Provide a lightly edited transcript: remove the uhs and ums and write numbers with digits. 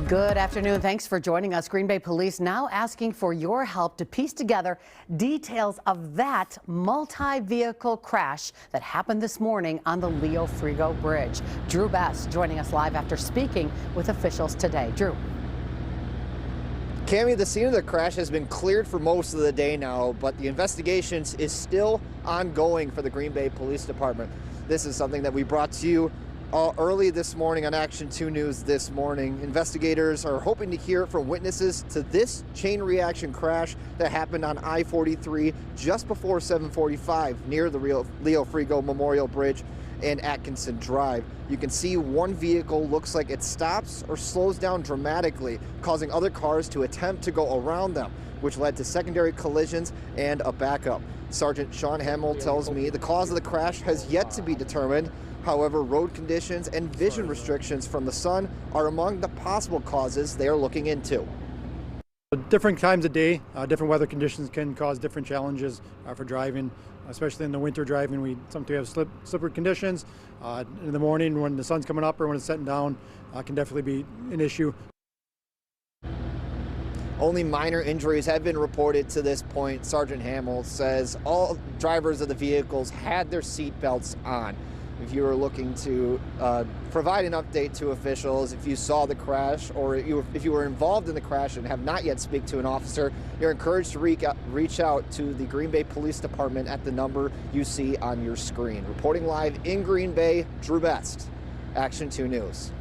Good afternoon. Thanks for joining us. Green Bay Police now asking for your help to piece together details of that multi-vehicle crash that happened this morning on the Leo Frigo Bridge. Drew Best joining us live after speaking with officials today. Drew. Cammie, the scene of the crash has been cleared for most of the day now, but the investigation is still ongoing for the Green Bay Police Department. This is something that we brought to you early this morning on Action 2 News this morning. Investigators are hoping to hear from witnesses to this chain reaction crash that happened on I-43 just before 7:45 near the Leo Frigo Memorial Bridge and Atkinson Drive. You can see one vehicle looks like it stops or slows down dramatically, causing other cars to attempt to go around them, which led to secondary collisions and a backup. Sergeant Sean Hamill tells me the cause of the crash has yet to be determined. However, road conditions and vision restrictions from the sun are among the possible causes they are looking into. Different times of day, different weather conditions can cause different challenges for driving, especially in the winter driving. We sometimes have slippery conditions. In the morning when the sun's coming up or when it's setting down can definitely be an issue. Only minor injuries have been reported to this point. Sergeant Hamill says all drivers of the vehicles had their seat belts on. If you are looking to provide an update to officials, if you saw the crash or if you were involved in the crash and have not yet speak to an officer, you're encouraged to reach out to the Green Bay Police Department at the number you see on your screen. Reporting live in Green Bay, Drew Best, Action 2 News.